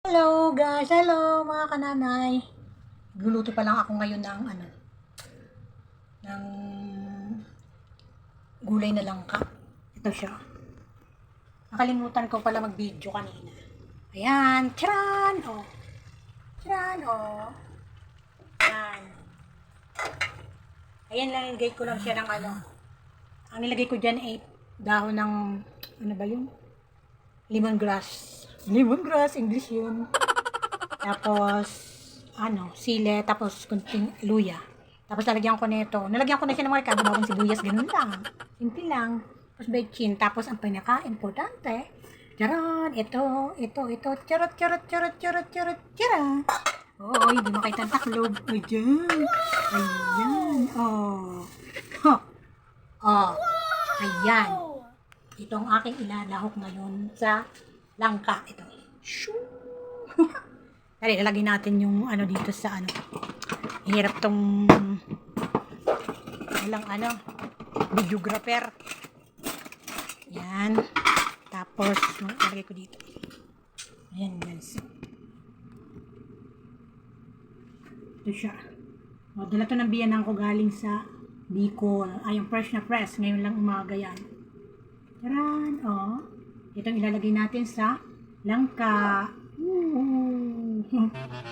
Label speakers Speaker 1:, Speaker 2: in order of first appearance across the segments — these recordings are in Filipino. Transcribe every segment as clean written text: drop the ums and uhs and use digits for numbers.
Speaker 1: Hello guys! Hello mga kananay! Gluluto pa lang ako ngayon ng ng gulay na langka. Ito siya. Nakalimutan ko pala mag-video kanina. Ayan! Tcharan! Oh! Tcharan! Oh! Ayan. Ayan lang, nilagay ko lang siya ng Ang nilagay ko dyan ay dahon ng, ano ba yun? Lemongrass. Lemongrass, English yun. Tapos, sile, tapos kunting luya. Tapos nalagyan ko nito. Nalagyan ko na siya ng mga kababawang sibuyas, ganun lang. Simple lang. Tapos bechin. Tapos ang pinaka-importante, charan, ito, charot, charan. Oh, hindi mo kayo tantaklob. Ayan. Ayan. Oh. Huh. Oh. Ayan. Ito ang aking ilalahok ngayon sa langka. Ito. Shoo. Dali, lalagay natin yung dito sa Hirap tong walang videographer. Yan. Tapos, lalagay ko dito. Ayan guys. Ito siya. O, dala to ng biyanan ko galing sa Bicol. Ay, yung fresh na fresh. Ngayon lang umaga yan. Taran! O. Itong ilalagay natin sa langka.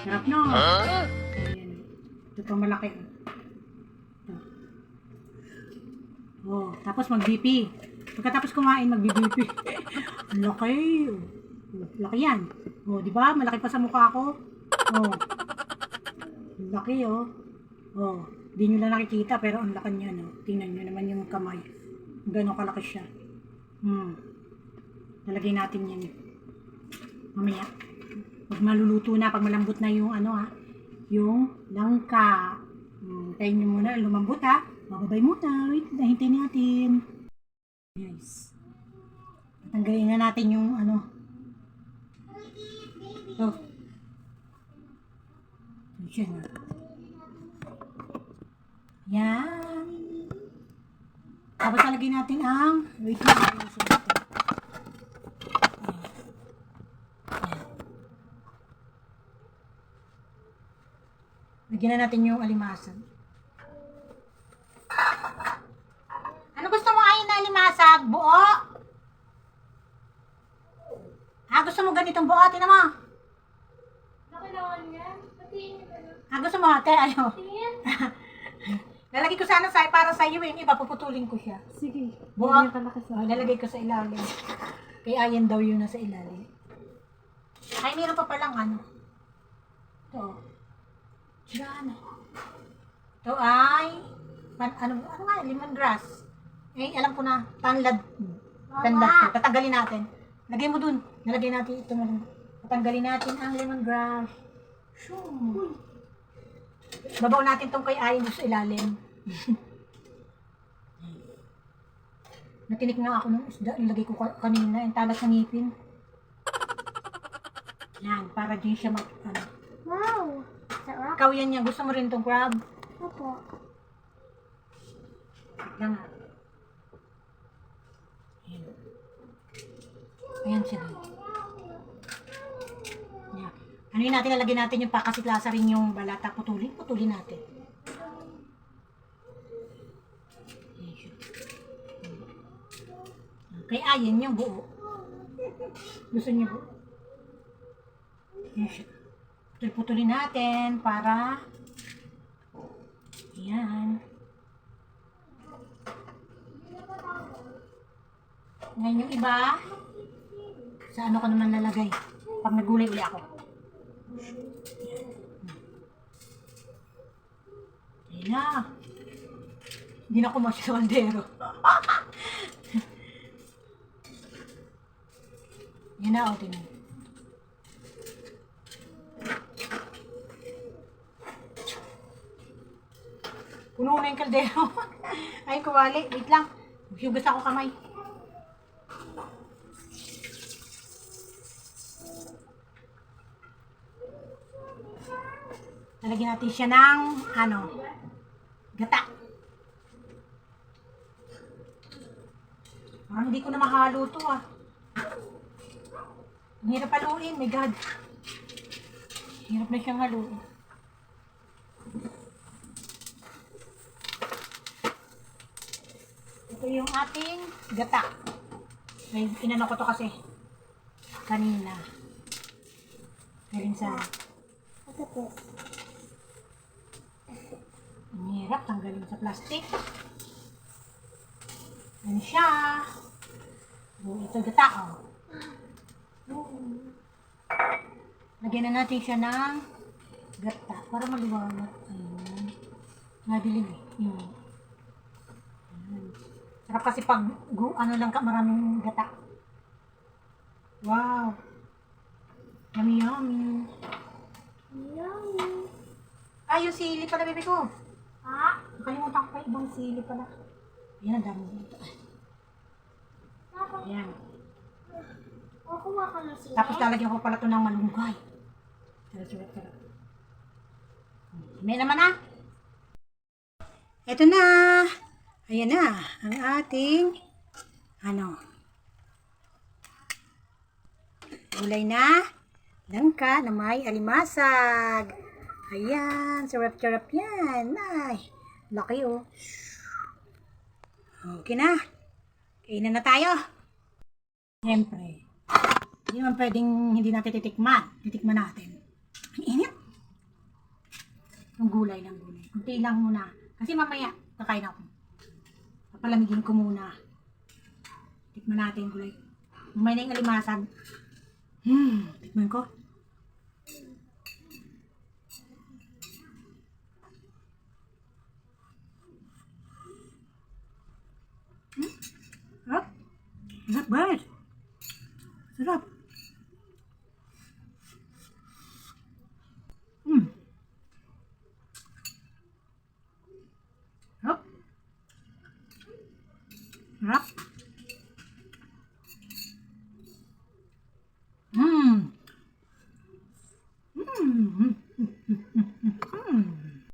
Speaker 1: Sarap no? Ayan. Ito pang malaki. Ito. Oh, tapos mag-BP. Pagkatapos kumain, mag-BP. Ang laki. Laki yan. Oh, di ba? Malaki pa sa mukha ko. Oh. Ang laki oh. Oh, di nyo lang nakikita pero ang laki niya no. Tingnan nyo naman yung kamay. Gano'ng kalaki siya. Lalagay natin yan. Mamaya. Pag maluluto na, pag malambot na yung yung langka. Tayin nyo muna, lumambot ha. Bababay muna. Wait, hintayin natin. Guys. Tanggalin na natin yung ito. Siya na. Yan. Tapos lalagay natin ang wait lang. Lagyan na natin yung alimasag. Ano gusto mo ay na alimasag? Buo? Gusto mo ganitong buo? Tingnan mo.
Speaker 2: Nakalawan yan? Patiin niyo ba?
Speaker 1: Gusto mo ate? Ayaw. Lalagay ko sana para sa iyo yung iba, puputulin ko siya.
Speaker 2: Sige.
Speaker 1: Buo? Lalagay ko sa ilalim. Kay Ayan daw yun nasa ilalim. Ay, meron pa palang ito. Yan. Ito ay lemongrass. Alam ko na, tanlad to. Tatanggalin natin. Lagay mo dun. Nalagay natin ito na lang. Tatanggalin natin ang lemongrass. Shoo. Babaw natin tong kay Ayin sa ilalim. Natinik nga ako ng isda. Nilagay ko kanina. Yung talas ng ngipin. Yan. Para din siya
Speaker 2: Wow! Sarap.
Speaker 1: Ikaw yan niya. Gusto mo rin itong crab?
Speaker 2: Opo.
Speaker 1: Yan nga. Ayan. Ayan siya dito. Yan. Ano yun natin? Lalagyan natin yung pakasiklasa rin yung balata. Putulin natin. Ayan siya. Okay, ayan yung buo. Gusto niyo buo? Ayan siya. Putulin natin para ayan. Ngayon yung iba sa ko naman lalagay pag nagulay uli ako. Ayan na. Hindi na kumasya sa kaldero. Yan na, tingnan. Puno na yung kaldero. Ay, kuwali. Wait lang. Hugas ako kamay. Lalagyan natin siya ng gata. Hindi ko na mahalo to Ang hirap paluin. My God. Hirap na siyang haluin. Ito yung ating gata. May inano ko to kasi kanina. Galing sa
Speaker 2: Look at this.
Speaker 1: ang hirap tanggalin sa plastic. Ano siya? Ito gata, oh. Lagyan na natin siya ng gata para maliwanag. Ayan. Nadilim eh. Yun. Ayan. Sarap kasi pag ano lang ka, maraming gata. Wow. Yummy, yummy.
Speaker 2: Yummy.
Speaker 1: Ay, yung sili pala, bebe ko.
Speaker 2: Ha?
Speaker 1: Nakalimutan ko pa ibang sili pala. Ayan, ang dami dito. Ayan.
Speaker 2: Kukuha ka ng sili.
Speaker 1: Tapos lalagyan ko pala ito ng malunggay. Sarap. May naman na. Ito na. Ayan na. Ang ating gulay na langka na may alimasag. Ayan. Sarap yan. Ay. Laki oh. Okay na. Kainan na tayo. Siyempre. Hindi naman pwedeng hindi natin titikman. Titikman natin. Ang init. Ang gulay ng gulay. Kunti lang muna. Kasi mamaya, kakain ako. Papalamigin ko muna. Tikman natin yung gulay. Mamaya na yung alimasag. Tikman ko. Sarap. Sarap, bird. Sarap. Sarap. Sarap.